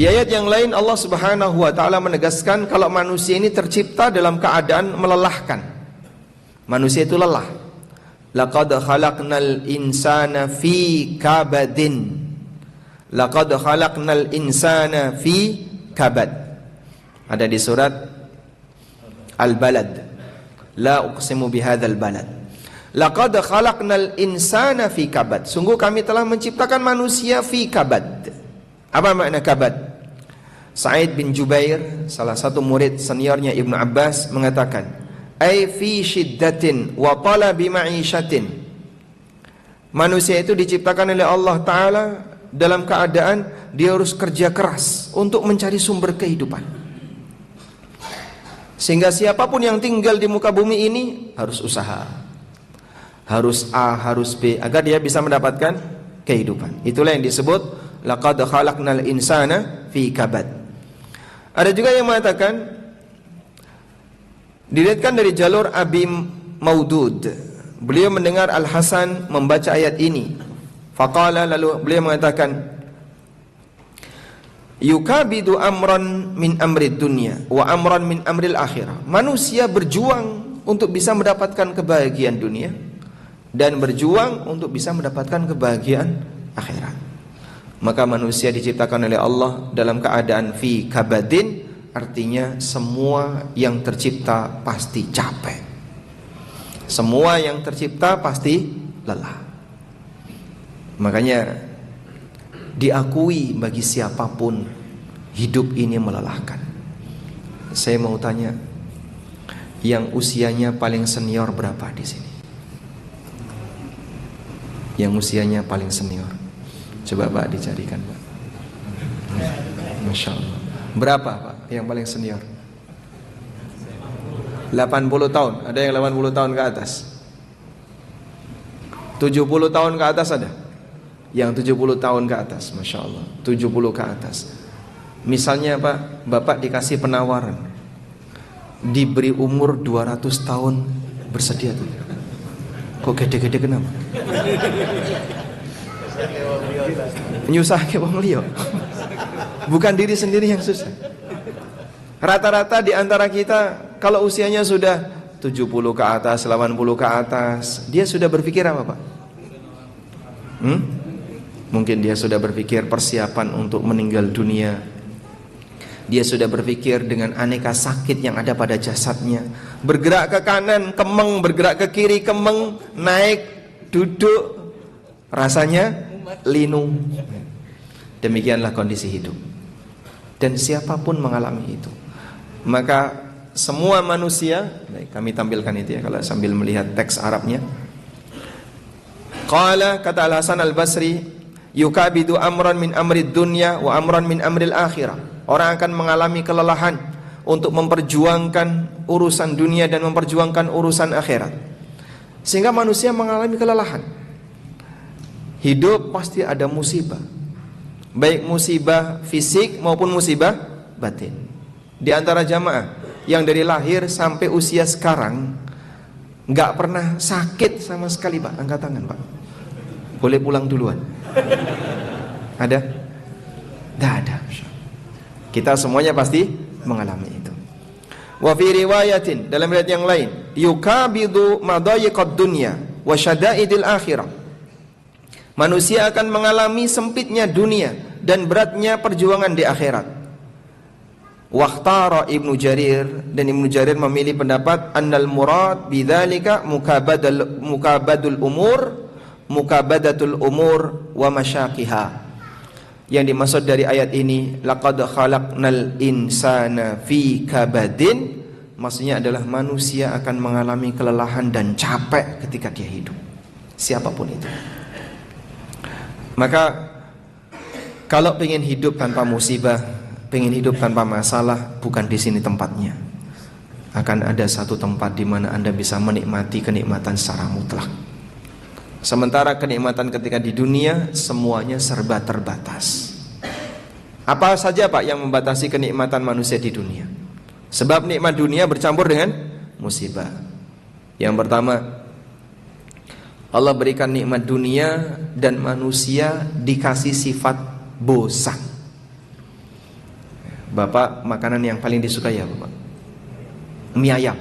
Di ayat yang lain Allah Subhanahu wa taala menegaskan kalau manusia ini tercipta dalam keadaan melelahkan. Manusia itu lelah. Laqad khalaqnal insana fi kabadin. Laqad khalaqnal insana fi kabad. Ada di surat Al-Balad. La uqsimu bihadzal balad. Laqad khalaqnal insana fi kabad. Sungguh kami telah menciptakan manusia fi kabad. Apa makna kabad? Sa'id bin Jubair, salah satu murid seniornya Ibnu Abbas, mengatakan, "Ai fi syiddatin wa talabi ma'ishatin." Manusia itu diciptakan oleh Allah Ta'ala dalam keadaan dia harus kerja keras untuk mencari sumber kehidupan. Sehingga siapapun yang tinggal di muka bumi ini harus usaha, harus A, harus B, agar dia bisa mendapatkan kehidupan. Itulah yang disebut laqad khalaqnal insana fi kabad. Ada juga yang mengatakan, diriwayatkan dari jalur Abi Maudud, beliau mendengar Al-Hasan membaca ayat ini. Faqala, lalu beliau mengatakan, yukabidu amran min amrid dunya wa amran min amril akhirah. Manusia berjuang untuk bisa mendapatkan kebahagiaan dunia dan berjuang untuk bisa mendapatkan kebahagiaan akhirat. Maka manusia diciptakan oleh Allah dalam keadaan fi kabadin, artinya semua yang tercipta pasti capek. Semua yang tercipta pasti lelah. Makanya diakui bagi siapapun hidup ini melelahkan. Saya mau tanya, yang usianya paling senior berapa di sini? Yang usianya paling senior, coba Pak dicarikan Pak. Masya Allah. Berapa Pak yang paling senior? 80 tahun. Ada yang 80 tahun ke atas? 70 tahun ke atas ada? Yang 70 tahun ke atas, Masya Allah, 70 ke atas. Misalnya Pak, Bapak dikasih penawaran, diberi umur 200 tahun, bersedia tuh? Kok gede-gede kenapa? Nyusah ke wong liya. Bukan diri sendiri yang susah. Rata-rata di antara kita kalau usianya sudah 70 ke atas, 80 ke atas, dia sudah berpikir apa Pak? Mungkin dia sudah berpikir persiapan untuk meninggal dunia. Dia sudah berpikir dengan aneka sakit yang ada pada jasadnya. Bergerak ke kanan, kemeng, bergerak ke kiri, kemeng, naik, duduk, rasanya linu. Demikianlah kondisi hidup. Dan siapapun mengalami itu. Maka semua manusia, baik, kami tampilkan itu ya kalau sambil melihat teks Arabnya. Qala, kata Al-Hasan Al-Basri, yukabidu amran min amrid dunya wa amran min amril akhirah. Orang akan mengalami kelelahan untuk memperjuangkan urusan dunia dan memperjuangkan urusan akhirat. Sehingga manusia mengalami kelelahan. Hidup pasti ada musibah, baik musibah fisik maupun musibah batin. Di antara jamaah yang dari lahir sampai usia sekarang nggak pernah sakit sama sekali Pak, angkat tangan Pak. Boleh pulang duluan. Ada? Tidak ada. Kita semuanya pasti mengalami itu. Wa fi riwayatin, dalam riwayat yang lain, yukabidu madayiqad dunya wa syada'idil akhirah. Manusia akan mengalami sempitnya dunia dan beratnya perjuangan di akhirat. Wakhtara Ibnu Jarir, dan Ibnu Jarir memilih pendapat annal murad bidzalika mukabadatul umur wa masyaqiha. Yang dimaksud dari ayat ini laqad khalaqnal insana fi kabadin, maksudnya adalah manusia akan mengalami kelelahan dan capek ketika dia hidup, siapapun itu. Maka kalau pengen hidup tanpa musibah, pengen hidup tanpa masalah, bukan di sini tempatnya. Akan ada satu tempat di mana Anda bisa menikmati kenikmatan secara mutlak. Sementara kenikmatan ketika di dunia semuanya serba terbatas. Apa saja Pak yang membatasi kenikmatan manusia di dunia? Sebab nikmat dunia bercampur dengan musibah. Yang pertama, Allah berikan nikmat dunia dan manusia dikasih sifat bosan. Bapak makanan yang paling disukai ya Bapak? Mie ayam.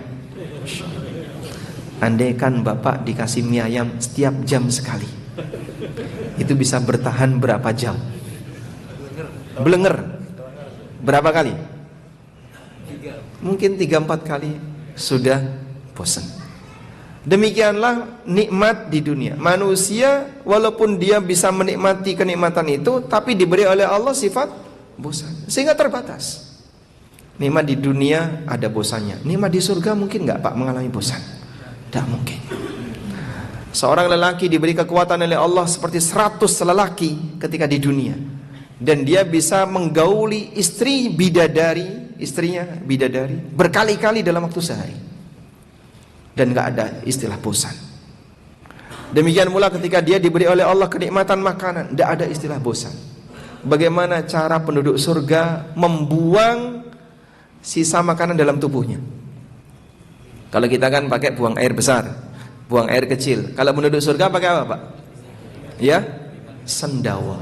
Andaikan Bapak dikasih mie ayam setiap jam sekali, itu bisa bertahan berapa jam? Belenger. Berapa kali? Mungkin 3-4 kali sudah bosan. Demikianlah nikmat di dunia. Manusia walaupun dia bisa menikmati kenikmatan itu, tapi diberi oleh Allah sifat bosan, sehingga terbatas. Nikmat di dunia ada bosannya. Nikmat di surga mungkin nggak Pak mengalami bosan? Tidak mungkin. Seorang lelaki diberi kekuatan oleh Allah seperti 100 lelaki ketika di dunia, dan dia bisa menggauli istri bidadari, istrinya bidadari berkali-kali dalam waktu sehari, dan gak ada istilah bosan. Demikian pula ketika dia diberi oleh Allah kenikmatan makanan, tidak ada istilah bosan. Bagaimana cara penduduk surga membuang sisa makanan dalam tubuhnya? Kalau kita kan pakai buang air besar, buang air kecil. Kalau penduduk surga pakai apa Pak? Ya, sendawa.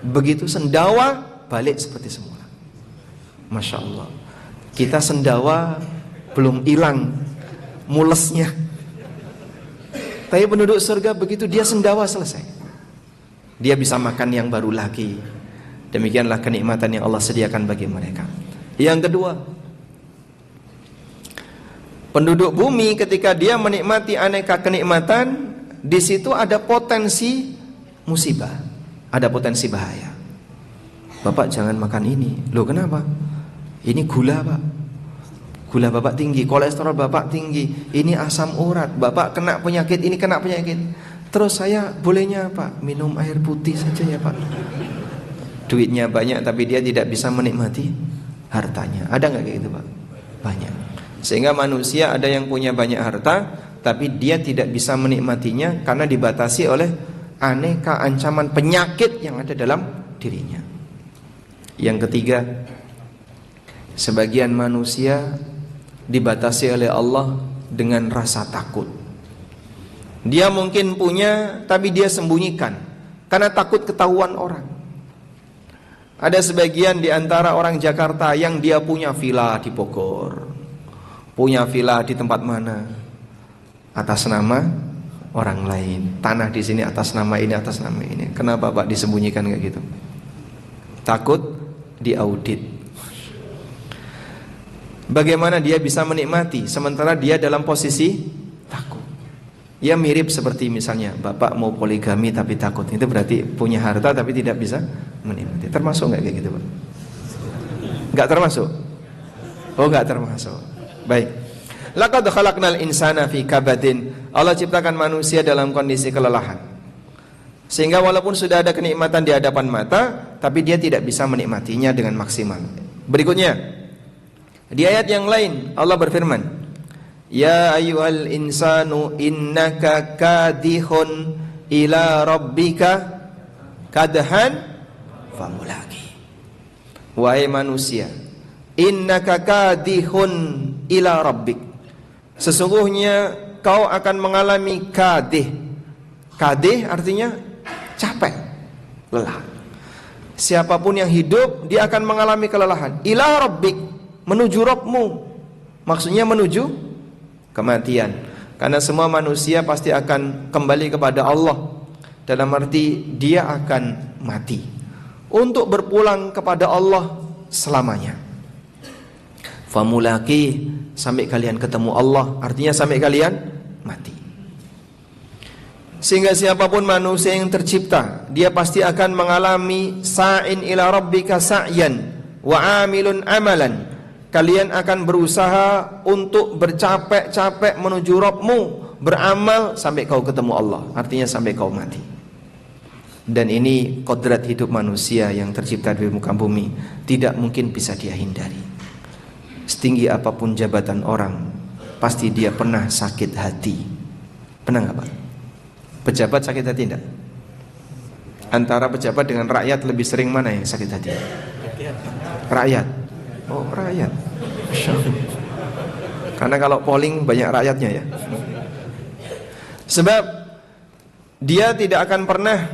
Begitu sendawa, balik seperti semula. Masya Allah. Kita sendawa belum hilang mulesnya, tapi penduduk surga begitu dia sendawa selesai, dia bisa makan yang baru lagi. Demikianlah kenikmatan yang Allah sediakan bagi mereka. Yang kedua, penduduk bumi ketika dia menikmati aneka kenikmatan, di situ ada potensi musibah, ada potensi bahaya. Bapak jangan makan ini. Loh kenapa? Ini gula Pak, gula Bapak tinggi, kolesterol Bapak tinggi, ini asam urat, Bapak kena penyakit, ini kena penyakit. Terus saya bolehnya apa? Minum air putih saja ya Pak. Duitnya banyak tapi dia tidak bisa menikmati hartanya. Ada nggak kayak gitu Pak? Banyak. Sehingga manusia ada yang punya banyak harta, tapi dia tidak bisa menikmatinya karena dibatasi oleh aneka ancaman penyakit yang ada dalam dirinya. Yang ketiga, sebagian manusia dibatasi oleh Allah dengan rasa takut. Dia mungkin punya, tapi dia sembunyikan karena takut ketahuan orang. Ada sebagian di antara orang Jakarta yang dia punya villa di Bogor, punya villa di tempat mana, atas nama orang lain. Tanah di sini atas nama ini, atas nama ini. Kenapa Pak disembunyikan kayak gitu? Takut diaudit. Bagaimana dia bisa menikmati sementara dia dalam posisi takut? Ya mirip seperti misalnya Bapak mau poligami tapi takut. Itu berarti punya harta tapi tidak bisa menikmati. Termasuk nggak kayak gitu Pak? Nggak termasuk? Oh nggak termasuk. Baik. Laqad khalaqnal insana fi kabadin. Allah ciptakan manusia dalam kondisi kelelahan, sehingga walaupun sudah ada kenikmatan di hadapan mata, tapi dia tidak bisa menikmatinya dengan maksimal. Berikutnya, di ayat yang lain Allah berfirman, ya ayyuhal insanu innaka kadihun ila rabbika kadhan famulaqi. Wahai manusia, innaka kadihun ila rabbik, sesungguhnya kau akan mengalami kadih. Kadih artinya capek, lelah. Siapapun yang hidup dia akan mengalami kelelahan. Ila rabbik, menuju Rabbmu, maksudnya menuju kematian. Karena semua manusia pasti akan kembali kepada Allah, dalam arti dia akan mati untuk berpulang kepada Allah selamanya. Famulaqi, sampai kalian ketemu Allah, artinya sampai kalian mati. Sehingga siapapun manusia yang tercipta, dia pasti akan mengalami sa'in ila rabbika sa'yan wa amilun amalan. Kalian akan berusaha untuk bercapek-capek menuju Rabbmu, beramal sampai kau ketemu Allah, artinya sampai kau mati. Dan ini kodrat hidup manusia yang tercipta di muka bumi, tidak mungkin bisa dia hindari. Setinggi apapun jabatan orang, pasti dia pernah sakit hati. Pernah nggak Pak? Pejabat sakit hati enggak? Antara pejabat dengan rakyat lebih sering mana yang sakit hati? Rakyat. Oh rakyat. Karena kalau polling banyak rakyatnya ya. Sebab dia tidak akan pernah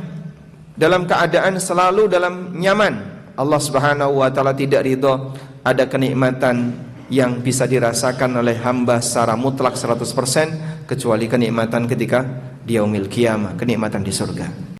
dalam keadaan selalu dalam nyaman. Allah Subhanahu wa taala tidak ridho ada kenikmatan yang bisa dirasakan oleh hamba secara mutlak 100% kecuali kenikmatan ketika di yaumil qiyamah, kenikmatan di surga.